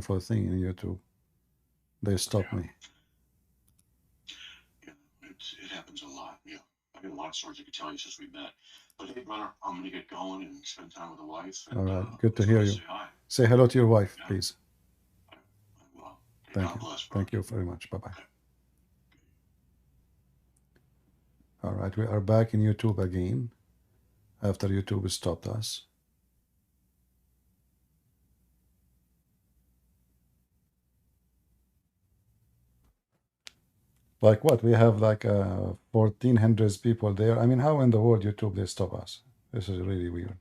for the thing in YouTube. They stopped me. Yeah, it happens a lot. Yeah, I got a lot of stories I could tell you since we met. But hey, brother, I'm gonna get going and spend time with the wife. All And right, good I to just hear wanted to you. say hi. Say hello to your wife, Yeah, please. I will. Thank God you. bless, brother. Thank you very much. Bye bye. Okay. All right, we are back in YouTube again after YouTube stopped us. Like what? We have like 1400 people there. I mean, how in the world YouTube they stop us? This is really weird.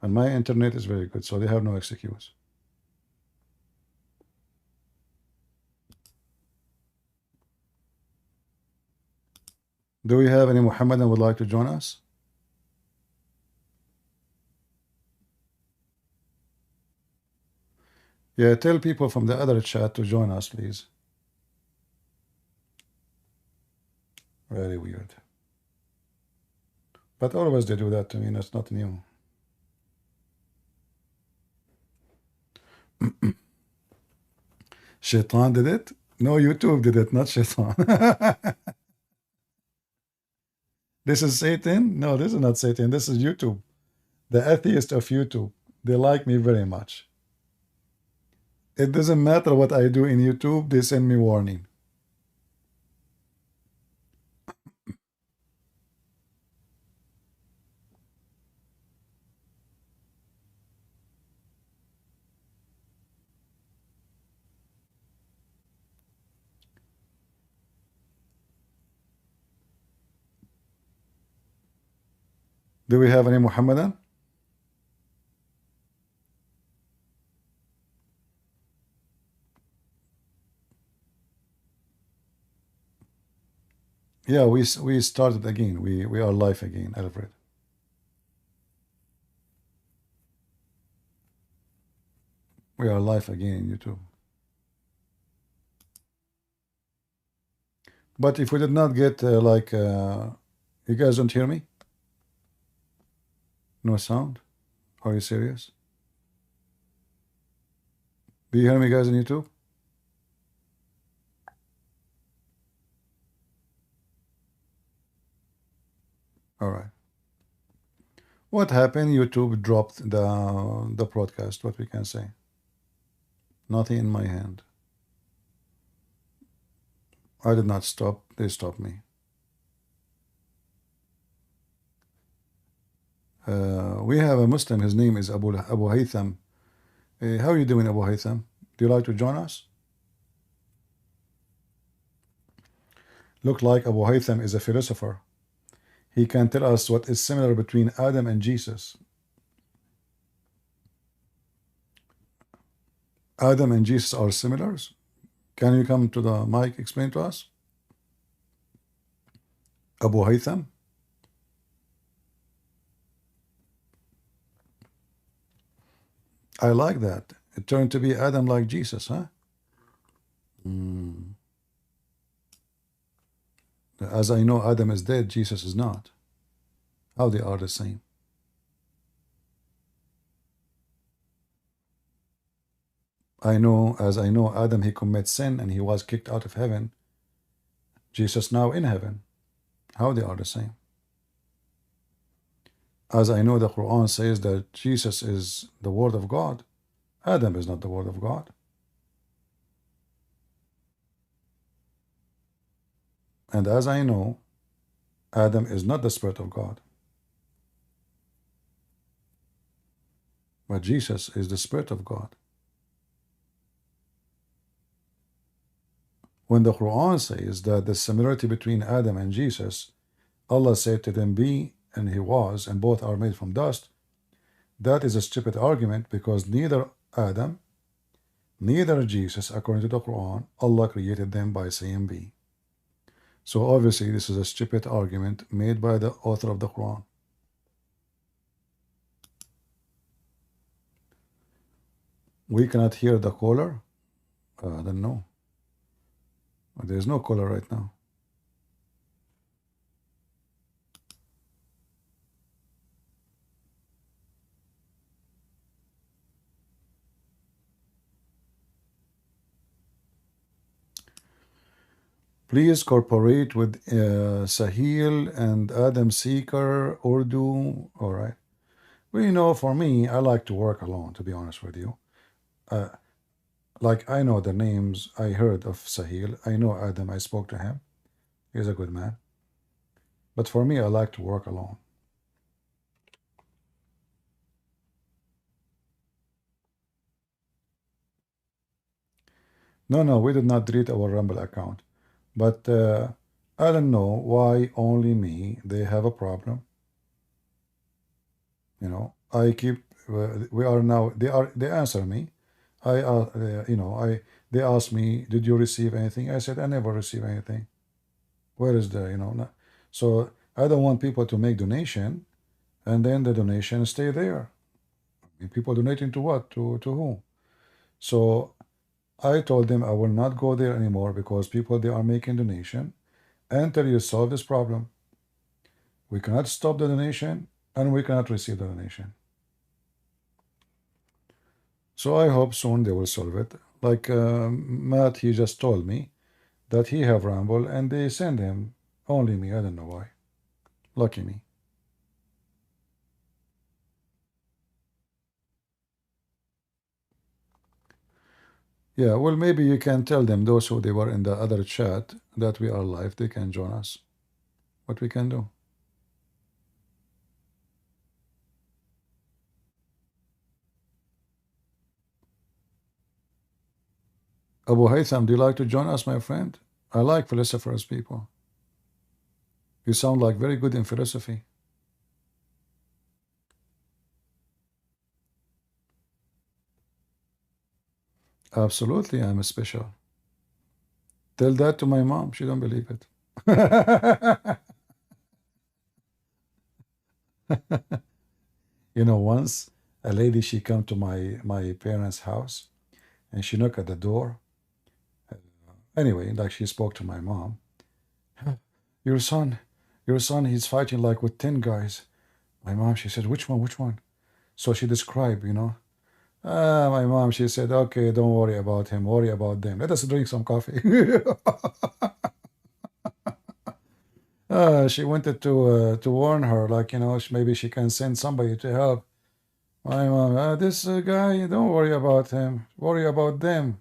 And my internet is very good, so they have no excuse. Do we have any Muhammadan would like to join us? Yeah, tell people from the other chat to join us, please. Very weird. But always they do that to me, and it's not new. Shaitan did it? No, YouTube did it, not Shaitan. This is Satan? No, this is not Satan. This is YouTube. The atheist of YouTube. They like me very much. It doesn't matter what I do in YouTube, they send me warning. Do we have any Muhammadan? Yeah, we started again. We are live again, Alfred. We are live again in YouTube. But if we did not get you guys don't hear me? No sound? Are you serious? Do you hear me, guys, on YouTube? All right. What happened? YouTube dropped the broadcast. What we can say? Nothing in my hand. I did not stop. They stopped me. We have a Muslim. His name is Abu Haytham. How are you doing, Abu Haytham? Do you like to join us? Look like Abu Haytham is a philosopher. He can tell us what is similar between Adam and Jesus. Adam and Jesus are similars. Can you come to the mic, explain to us? Abu Haytham? I like that. It turned to be Adam like Jesus, huh? As I know, Adam is dead, Jesus is not. How they are the same? As I know, Adam, he commits sin and he was kicked out of heaven. Jesus now in heaven. How they are the same? As I know, the Quran says that Jesus is the Word of God. Adam is not the Word of God. And as I know, Adam is not the Spirit of God. But Jesus is the Spirit of God. When the Quran says that the similarity between Adam and Jesus, Allah said to them, be, and he was, and both are made from dust, that is a stupid argument because neither Adam, neither Jesus, according to the Quran, Allah created them by saying be. So obviously this is a stupid argument made by the author of the Quran. We cannot hear the caller? I don't know. There's no caller right now. Please cooperate with Sahil and Adam Seeker, Urdu. All right. Well, for me, I like to work alone, to be honest with you. Uh, like, I know the names I heard of Sahil. I know Adam. I spoke to him. He's a good man. But for me, I like to work alone. No, no, we did not delete our Rumble account. But I don't know why only me. They have a problem. I keep. We are now. They answer me. I. They ask me, "Did you receive anything?" I said, "I never received anything." Where is the. So I don't want people to make donation, and then the donation stay there. People donating to what? To whom? So I told them I will not go there anymore because people they are making donation until you solve this problem. We cannot stop the donation and we cannot receive the donation. So I hope soon they will solve it. Like Matt, he just told me that he have Rumble and they send him only me. I don't know why. Lucky me. Yeah, well, maybe you can tell them, those who they were in the other chat, that we are live. They can join us. What we can do. Abu Haytham, do you like to join us, my friend? I like philosophers, people. You sound like very good in philosophy. Absolutely, I'm special. Tell that to my mom. She don't believe it. Once a lady she come to my parents' house and she knocked at the door. Anyway, like she spoke to my mom. Your son, your son, he's fighting like with 10 guys. My mom, she said, which one, which one? So she described. My mom, she said, okay, don't worry about him, worry about them. Let us drink some coffee. She wanted to warn her, like, maybe she can send somebody to help. My mom, this guy, don't worry about him, worry about them.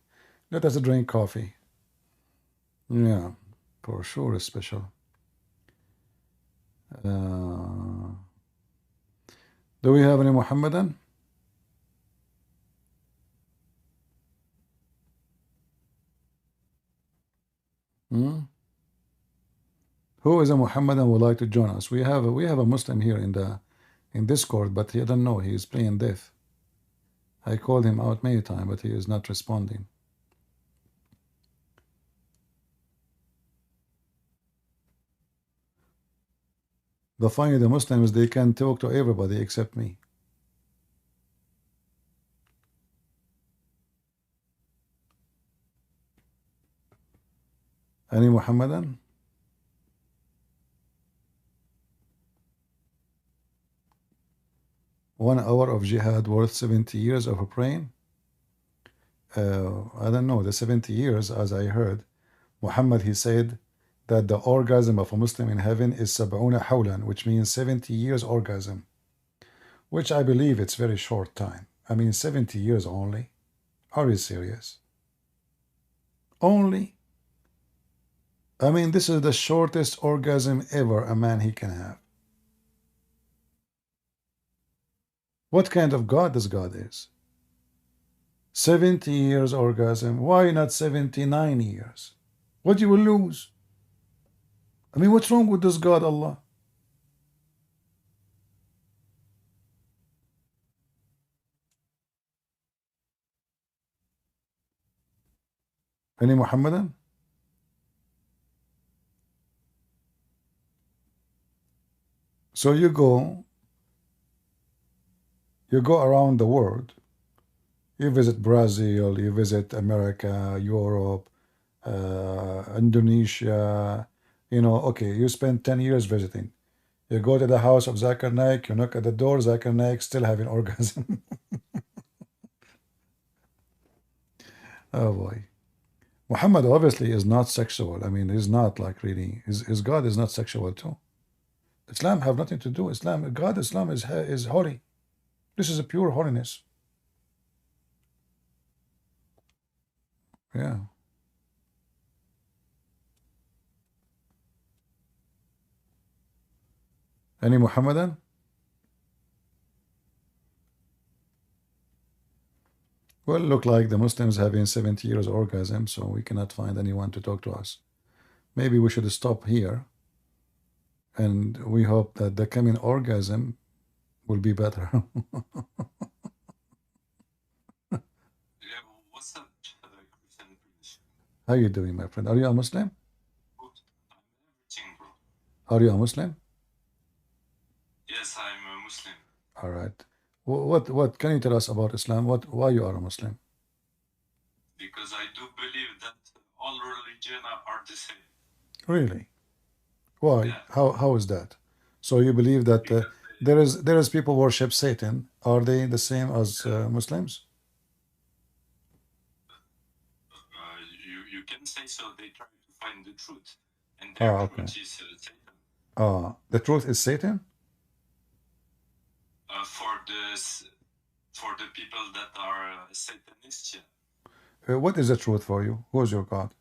Let us drink coffee. Yeah, for sure, it's special. Uh, do we have any Muhammadan? Hmm? Who is a Muhammadan would like to join us? We have a Muslim here in Discord, but he don't know. He is playing deaf. I called him out many times, but he is not responding. The funny, the Muslims, they can talk to everybody except me. Any Muhammadan? 1 hour of jihad worth 70 years of praying? I don't know. The 70 years, as I heard, Muhammad, he said that the orgasm of a Muslim in heaven is sab'una hawlan, which means 70 years orgasm, which I believe it's very short time. I mean, 70 years only. Are you serious? Only? I mean, this is the shortest orgasm ever a man he can have. What kind of God this God is? 70 years orgasm. Why not 79 years? What you will lose? I mean, what's wrong with this God, Allah? Any Muhammadan? So you go around the world. You visit Brazil, you visit America, Europe, Indonesia. Okay, you spend 10 years visiting. You go to the house of Zakir Naik, you knock at the door, Zakir Naik still having orgasm. Oh boy. Muhammad obviously is not sexual. I mean, he's not like really. His God is not sexual too. Islam have nothing to do. Islam is holy. This is a pure holiness. Yeah. Any Muhammadan? Well, look like the Muslims having 70 years orgasm, so we cannot find anyone to talk to us. Maybe we should stop here, and we hope that the coming orgasm will be better. Yeah, what's up, Christian British? How you doing, my friend? Are you a Muslim? I'm everything, bro. Are you a Muslim? Yes, I'm a Muslim. All right. What can you tell us about Islam? Why you are a Muslim? Because I do believe that all religions are the same. Really? Why? Yeah, How is that? So you believe that because there is people worship Satan? Are they the same as Muslims? you can say so. They try to find the truth, and their Ah, okay. truth is Satan. The truth is Satan? For the people that are Satanists, yeah. What is the truth for you? Who is your God?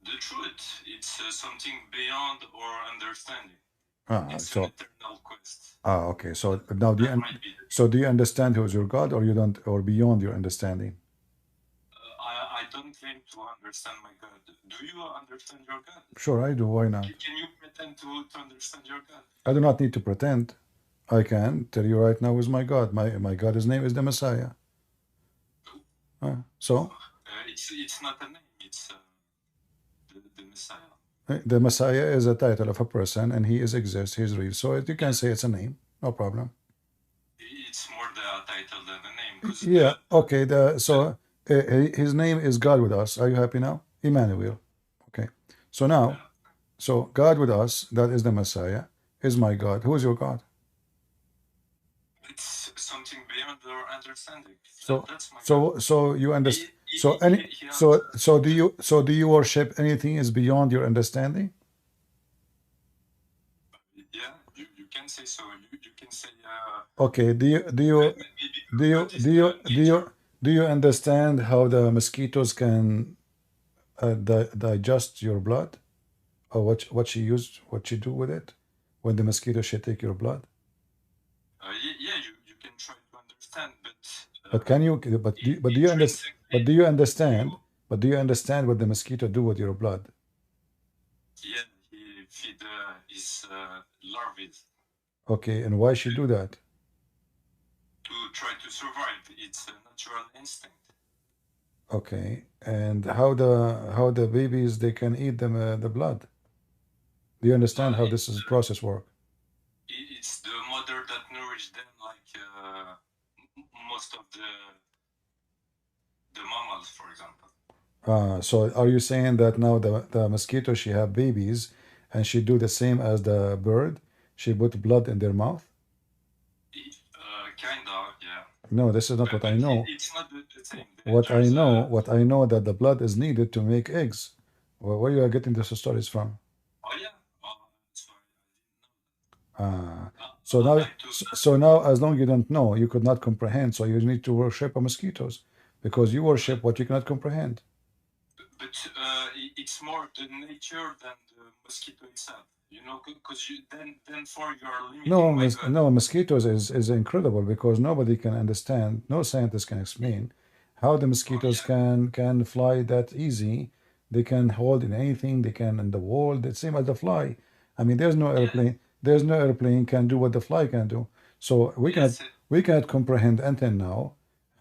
The truth, it's something beyond our understanding. It's an So eternal quest. okay. So now That might be the so do you understand who is your God, or you don't, or beyond your understanding? I don't claim to understand my God. Do you understand your God? Sure, I do. Why not? Can you pretend to understand your God? I do not need to pretend. I can tell you right now who is my God. My God, his name is the Messiah. So It's not a name. It's the Messiah. the Messiah is a title of a person, and he exists. He's real. So you can say it's a name. No problem. It's more the title than the name. Because Yeah. Okay. His name is God with us. Are you happy now? Emmanuel. Okay. So now, so God with us, that is the Messiah, is my God. Who is your God? it's something beyond our understanding. So That's my God. so you understand. He has, So do you worship anything is beyond your understanding? yeah, you can say so. You can say Okay. maybe God is the nature. Do you understand how the mosquitoes can digest your blood, or what you do with it when the mosquito should take your blood? Yeah, you can try to understand, but But can you? But do you understand? intrinsically, you, But do you understand what the mosquito do with your blood? yeah, he feed his larvae Okay, and why she do that? to try to survive. It's a natural instinct. Okay, and how the babies they can eat them the blood? Do you understand how this is process work? It's the mother that nourished them, like most of the mammals, for example. So are you saying that now the mosquito she have babies, and she do the same as the bird? She put blood in their mouth? Kind of, yeah. No, this is not But, what I know. it's not the same. What I know that the blood is needed to make eggs. Well, where you are getting these stories from? Oh yeah. Sorry, Uh, I so didn't know. now, Like to, so now, as long you don't know, you could not comprehend. So you need to worship mosquitoes because you worship what you cannot comprehend. but it's more the nature than the mosquito itself. You know, because then for you are limiting my God. No, mosquitoes is incredible because nobody can understand. No scientist can explain how the Oh mosquitoes yeah, can fly that easy. They can hold in anything. They can in the wall. The same as the fly. I mean, there's no yeah, airplane. There's no airplane can do what the fly can do. So yes. we cannot comprehend until now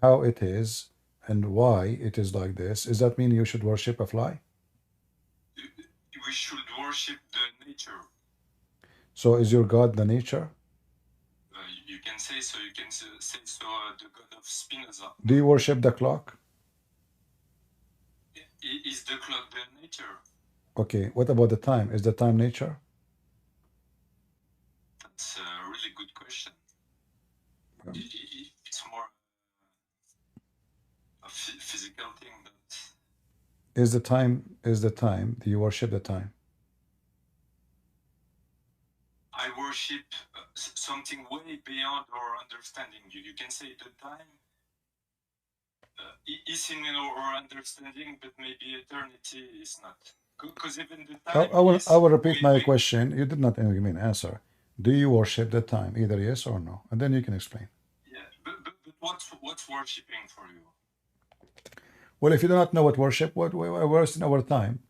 how it is and why it is like this. Does that mean you should worship a fly? We should worship the nature. So is your God the nature? You can say so. You can say so. The God of Spinoza. Do you worship the clock? Is the clock the nature? Okay, what about the time? Is the time nature? That's a really good question. It's more a physical thing that Is the time, do you worship the time? I worship something way beyond our understanding. You can say the time is in our understanding, but maybe eternity is not. Because even the time I will repeat my question. You did not give me an answer. Do you worship the time? Either yes or no. And then you can explain. Yeah, but what's worshiping for you? Well, if you do not know what worship, what we're wasting our time.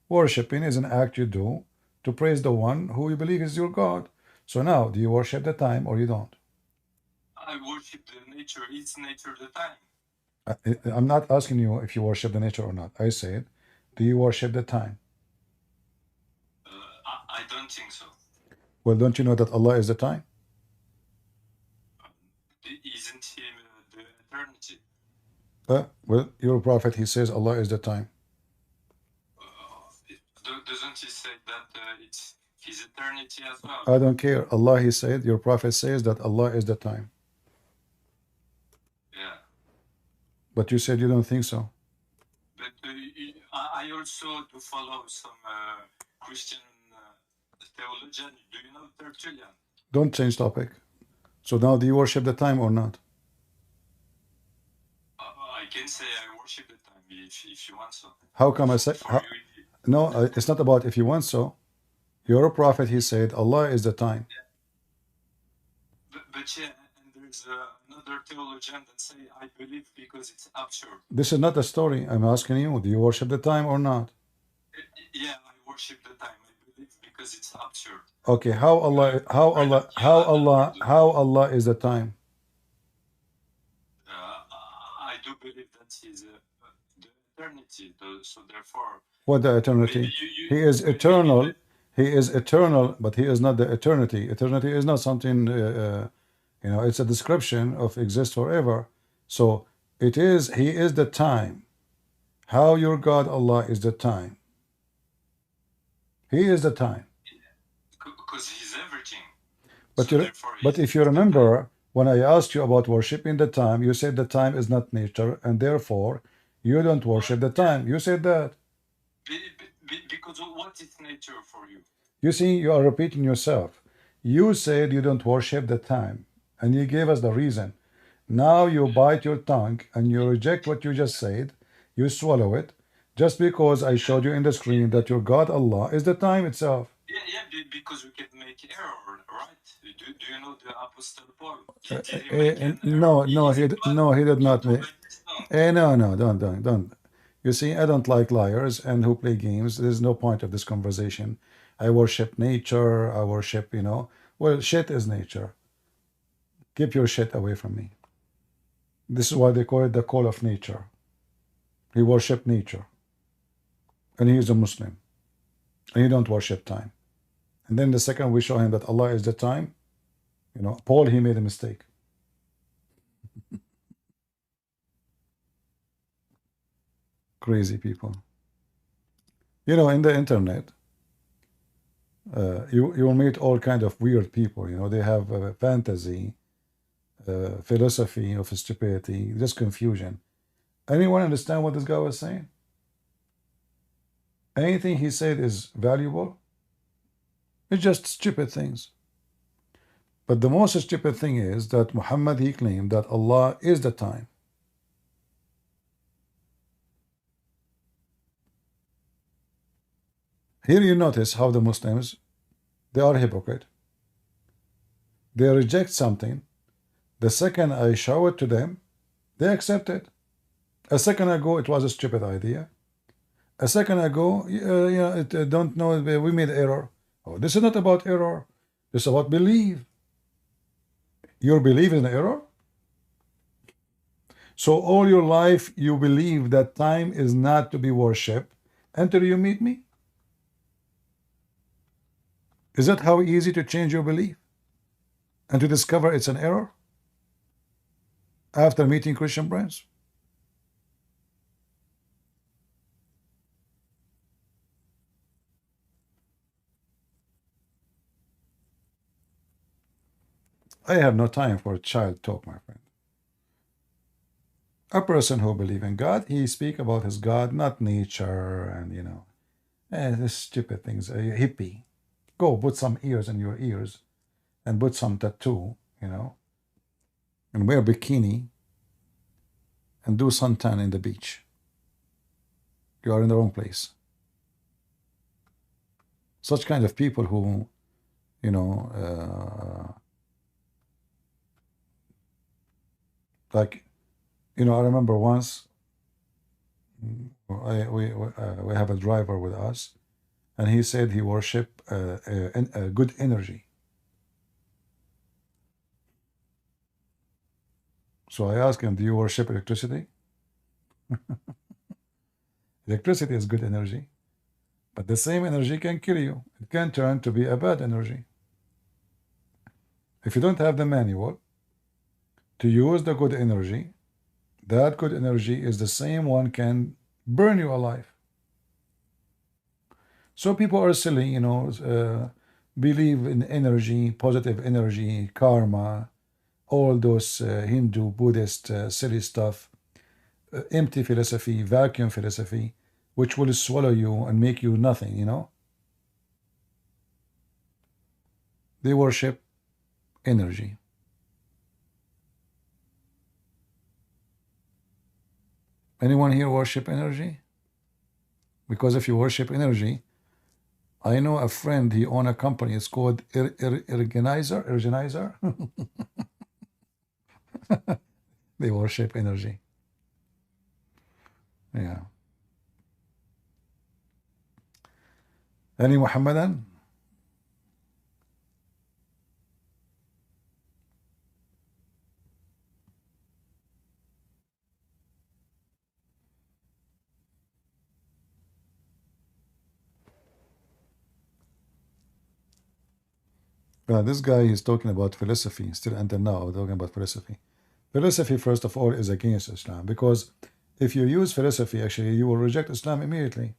Worshipping is an act you do to praise the one who you believe is your God. So now, do you worship the time or you don't? I worship the nature. Is nature the time? I'm not asking you if you worship the nature or not. I said, do you worship the time? I don't think so. Well, don't you know that Allah is the time? Isn't He the eternity? Well, your prophet, he says Allah is the time. Doesn't He say that it's His eternity as well? I don't care. Allah, he said, your prophet says that Allah is the time. Yeah. But you said you don't think so. But I also do follow some Christian theologian. Do you know Tertullian? Don't change topic. So now, do you worship the time or not? I can say I worship the time if you want so. How come I say? No, it's not about if you want so. Your prophet, he said, Allah is the time. But yeah, and there's another theologian that say I believe because it's absurd. This is not a story. I'm asking you, do you worship the time or not? Yeah, I worship the time. I believe because it's absurd. Okay, how Allah is the time? I do believe that He's the eternity. So therefore, what the eternity? He is eternal. He is eternal, but he is not the eternity. Eternity is not something, it's a description of exist forever. So it is, he is the time. How your God Allah is the time? He is the time. Because He's everything. But if you remember, when I asked you about worshiping the time, you said the time is not nature, and therefore you don't worship the time. You said that. Because what is nature for you? You see, you are repeating yourself. You said you don't worship the time, and you gave us the reason. Now you bite your tongue and you reject what you just said. You swallow it, just because I showed you in the screen that your God Allah is the time itself. Yeah, because we can make error, right? Do you know the Apostle Paul? No, he did not make. No, don't. You see, I don't like liars and who play games. There's no point of this conversation. I worship nature. I worship, well, shit is nature. Keep your shit away from me. This is why they call it the call of nature. He worship nature. And he is a Muslim. And he don't worship time. And then the second we show him that Allah is the time, Paul, he made a mistake. Crazy people. In the internet, you will meet all kind of weird people. They have fantasy, philosophy of stupidity, just confusion. Anyone understand what this guy was saying? Anything he said is valuable? It's just stupid things. But the most stupid thing is that Muhammad, he claimed that Allah is the time. Here you notice how the Muslims, they are hypocrite. They reject something. The second I show it to them, they accept it. A second ago, it was a stupid idea. A second ago, don't know, we made error. Oh, this is not about error. This is about belief. Your belief in error? So all your life, you believe that time is not to be worshipped until you meet me? Is that how easy to change your belief? And to discover it's an error? After meeting Christian friends? I have no time for child talk, my friend. A person who believes in God, he speak about his God, not nature and this stupid things. A hippie, go put some ears in your ears and put some tattoo, and wear bikini and do suntan in the beach. You are in the wrong place. Such kind of people who, you know, like, I remember once we have a driver with us, and he said he worship good energy. So I asked him, "Do you worship electricity?" Electricity is good energy, but the same energy can kill you. It can turn to be a bad energy. If you don't have the manual to use the good energy, that good energy is the same one can burn you alive. So people are silly, believe in energy, positive energy, karma, all those Hindu, Buddhist silly stuff, empty philosophy, vacuum philosophy, which will swallow you and make you nothing. They worship energy. Anyone here worship energy? Because if you worship energy, I know a friend, he own a company, it's called Ergenizer. They worship energy. Yeah. Any Muhammadan? This guy is talking about philosophy, still until now, talking about philosophy. Philosophy, first of all, is against Islam because if you use philosophy, actually, you will reject Islam immediately.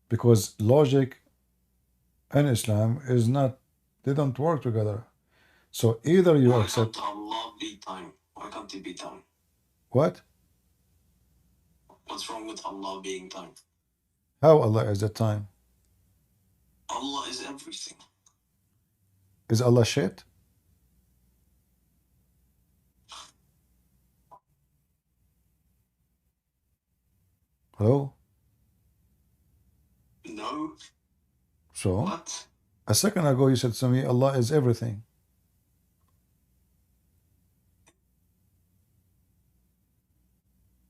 Because logic and Islam is not, they don't work together. So either you accept. Why can't Allah be time? Why can't He be time? What? What's wrong with Allah being time? How Allah is at time? Allah is everything. Is Allah shit? Hello? No. So? What? A second ago you said to me, Allah is everything.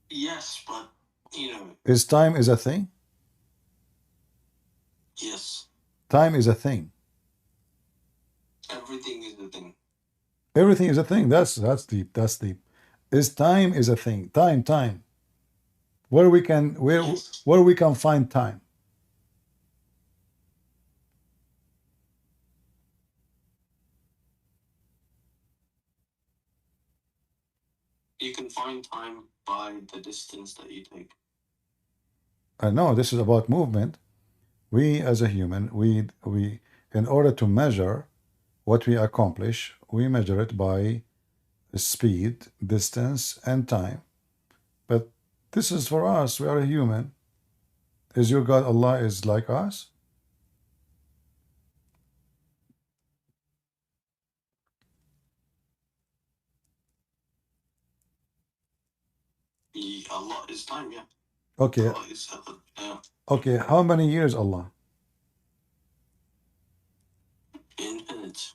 Yes, but, Is time is a thing? Yes. Time is a thing. Everything is a thing. Everything is a thing. That's deep. That's deep. Is time is a thing. Time. Where we can Yes. where we can find time. You can find time by the distance that you take. I know this is about movement. We as a human, we in order to measure what we accomplish, we measure it by speed, distance, and time. But this is for us. We are a human. Is your God Allah is like us? Allah is time, yeah. Okay. Allah is Okay. How many years Allah? infinite.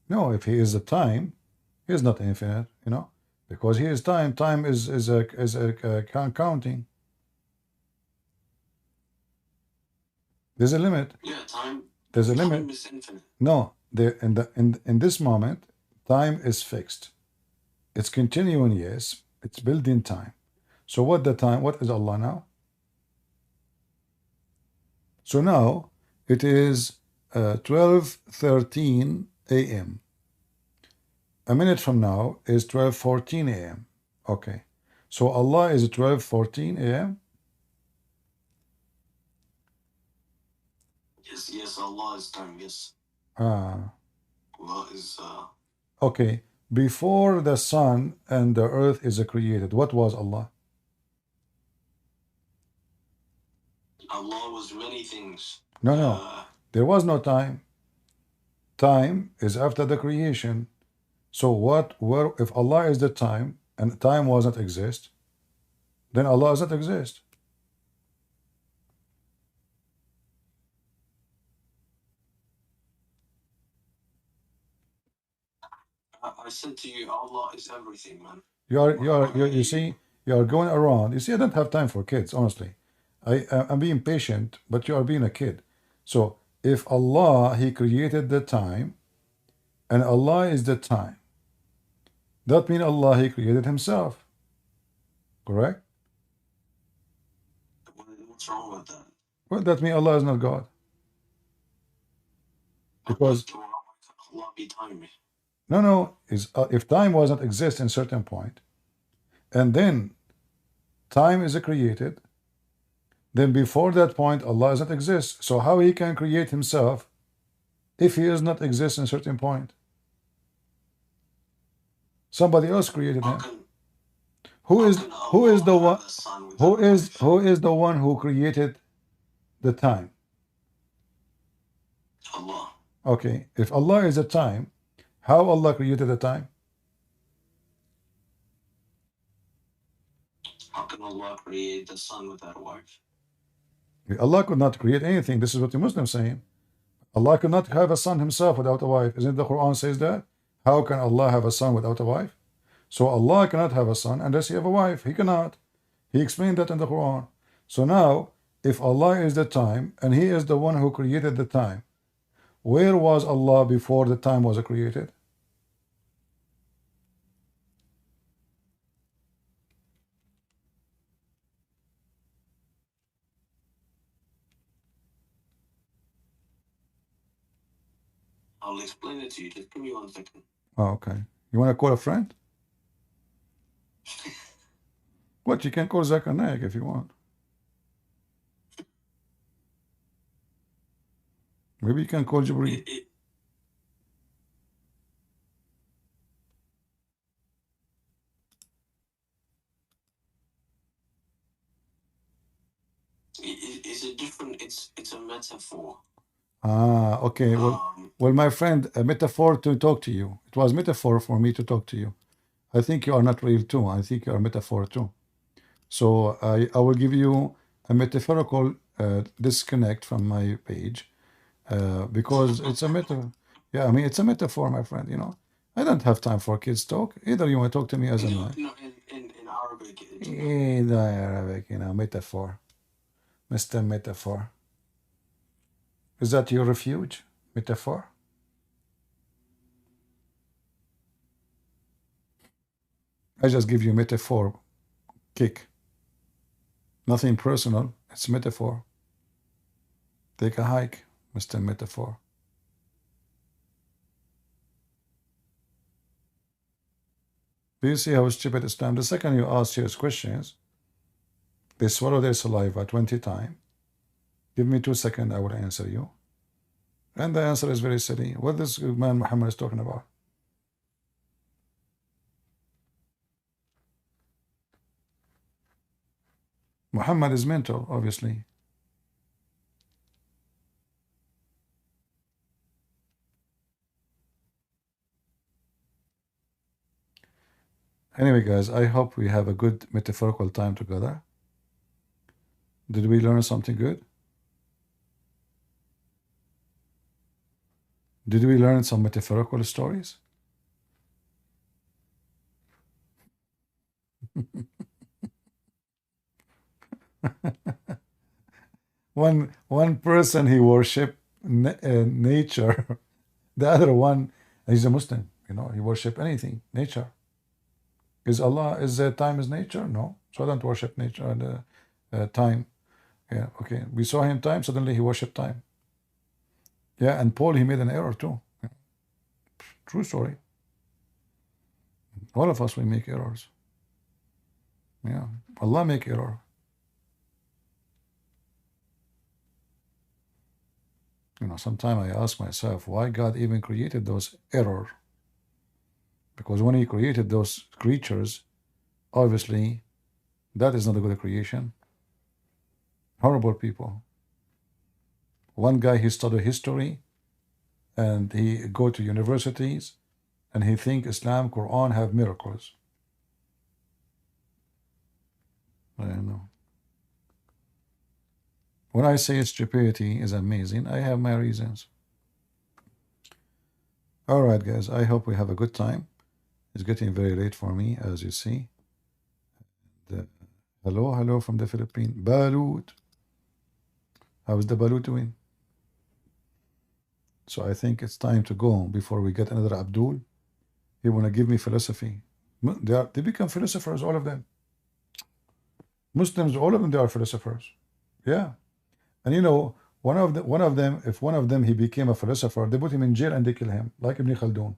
No, if He is the time, He is not infinite. Because He is time. Time is a counting. There's a limit. Yeah, time. There's a Time limit. is infinite. No, in this moment, time is fixed. It's continuing, yes. It's built-in time. So what is Allah now? So now it is 12:13 a.m. A minute from now is 12:14 a.m. Okay. So Allah is 12:14 a.m. Yes, Allah is time, yes. Ah, Allah is okay. Before the sun and the earth is created, what was Allah? Allah was many things. No. There was no time. Time is after the creation. So where, if Allah is the time and time was not exist, then Allah does not exist. I said to you, Allah is everything, man. You see, you are going around. You see, I don't have time for kids, honestly. I'm being patient, but you are being a kid. So if Allah, He created the time, and Allah is the time, that means Allah, He created Himself. Correct? What's wrong with that? Well, that means Allah is not God. Because Allah be time. no, is if time was not exist in certain point, and then time is created, then before that point Allah does not exist. So how He can create Himself if He does not exist in certain point? Somebody else created Him. Who is the one? Who is the one who created the time? Allah. Okay, if Allah is the time, how Allah created the time? How can Allah create the sun without a wife? Allah could not create anything. This is what the Muslims saying. Allah could not have a son Himself without a wife. Isn't the Quran says that? How can Allah have a son without a wife? So Allah cannot have a son unless He have a wife. He cannot. He explained that in the Quran. So now, if Allah is the time and He is the one who created the time, where was Allah before the time was created? I'll explain it to you. Just give me 1 second. Oh, okay. You want to call a friend? What? You can call Zakir Naik if you want. Maybe you can call Jibreel. Is it different? It's a metaphor. Ah, okay. Well, my friend, a metaphor to talk to you. It was metaphor for me to talk to you. I think you are not real too. I think you are metaphor too. So I will give you a metaphorical disconnect from my page because it's a metaphor. Yeah, I mean, it's a metaphor, my friend, you know. I don't have time for kids talk. Either you want to talk to me as a man. No, in Arabic. In Arabic, you know, metaphor. Mr. Metaphor. Is that your refuge? Metaphor? I just give you metaphor kick. Nothing personal. It's metaphor. Take a hike, Mr. Metaphor. Do you see how stupid Islam? The second you ask serious questions, they swallow their saliva 20 times. Give me 2 seconds, I will answer you. And the answer is very silly. What this man Muhammad is talking about? Muhammad is mental, obviously. Anyway, guys, I hope we have a good metaphorical time together. Did we learn something good? Did we learn some metaphorical stories? one person he worship nature, the other one he's a Muslim. You know, he worship anything, nature. Is Allah is time is nature? No, so I don't worship nature. Time. Yeah, okay. We saw him time. Suddenly he worshipped time. Yeah, and Paul he made an error too. Yeah. True story. All of us we make errors. Yeah, Allah make error. You know, sometimes I ask myself why God even created those error. Because when he created those creatures, obviously that is not a good creation. Horrible people. One guy, he studied history and he go to universities and he think Islam, Quran have miracles. I don't know. When I say stupidity is amazing, I have my reasons. All right, guys, I hope we have a good time. It's getting very late for me, as you see. Hello from the Philippines. Balut. How's the Balut doing? So I think it's time to go before we get another Abdul. He want to give me philosophy. They become philosophers, all of them. Muslims, all of them, they are philosophers. Yeah. And you know, one of them, if one of them he became a philosopher, they put him in jail and they kill him, like Ibn Khaldun.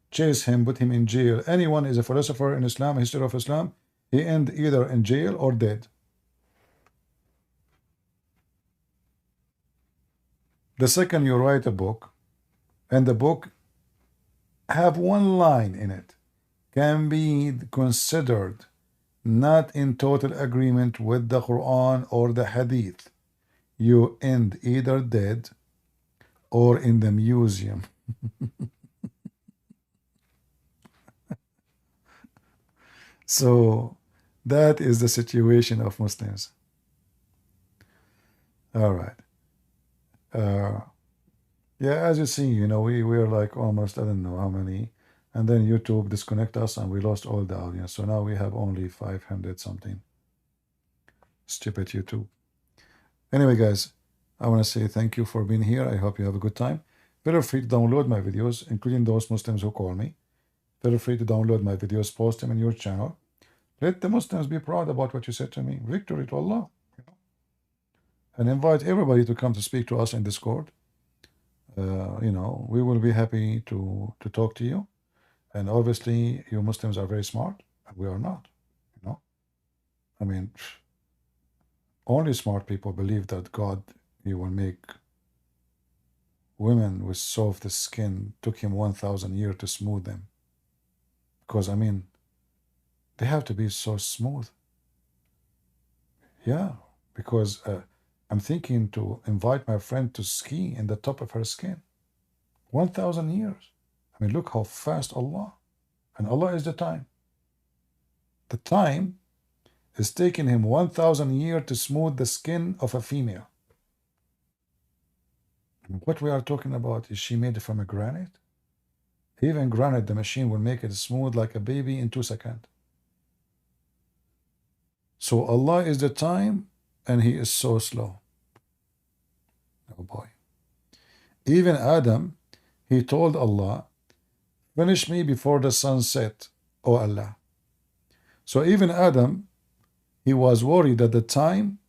Chase him, put him in jail. Anyone is a philosopher in Islam, history of Islam, he end either in jail or dead. The second you write a book, and the book have one line in it, can be considered not in total agreement with the Quran or the Hadith, you end either dead or in the museum. So that is the situation of Muslims. All right. Yeah, as you see, you know, we are like almost, I don't know how many, and then YouTube disconnect us and we lost all the audience. So now we have only 500 something. Stupid YouTube. Anyway, guys, I want to say thank you for being here. I hope you have a good time. Feel free to download my videos, including those Muslims who call me. Feel free to download my videos, post them in your channel. Let the Muslims be proud about what you said to me. Victory to Allah. And invite everybody to come to speak to us in Discord. You know, we will be happy to talk to you. And obviously, you Muslims are very smart. We are not. You know, I mean, only smart people believe that God, He will make women with soft skin. Took Him 1,000 years to smooth them. Because I mean, they have to be so smooth. Yeah, because I'm thinking to invite my friend to ski in the top of her skin. 1,000 years. I mean, look how fast Allah, and Allah is the time. The time is taking him 1,000 years to smooth the skin of a female. What we are talking about, is she made from a granite? Even granite, the machine will make it smooth like a baby in 2 seconds. So Allah is the time, and He is so slow. Oh boy. Even Adam, he told Allah, finish me before the sun set, O Allah. So even Adam, he was worried that the time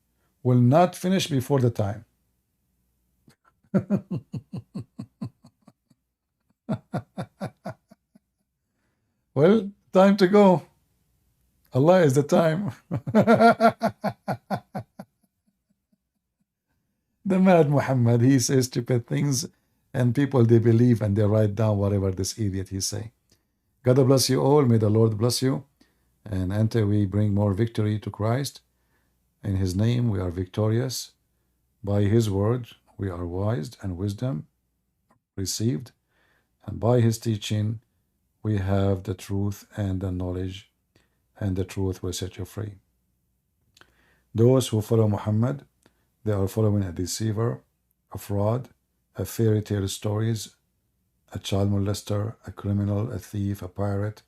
will not finish before the time. Well, time to go. Allah is the time. The mad Muhammad, he says stupid things, and people, they believe and they write down whatever this idiot he say. God bless you all. May the Lord bless you. And until we bring more victory to Christ, in His name we are victorious. By His word we are wise, and wisdom received. And by His teaching we have the truth and the knowledge, and the truth will set you free. Those who follow Muhammad, they are following a deceiver, a fraud, a fairy tale stories, a child molester, a criminal, a thief, a pirate,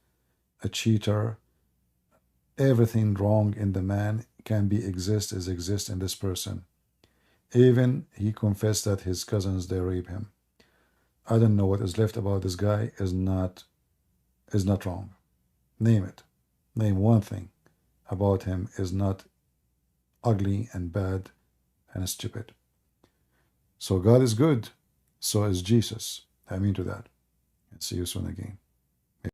a cheater. Everything wrong in the man can be exist in this person. Even he confessed that his cousins, they rape him. I don't know what is left about this guy is not wrong. Name it. Name one thing about him is not ugly and bad and stupid. So God is good. So is Jesus. I mean to that. And see you soon again.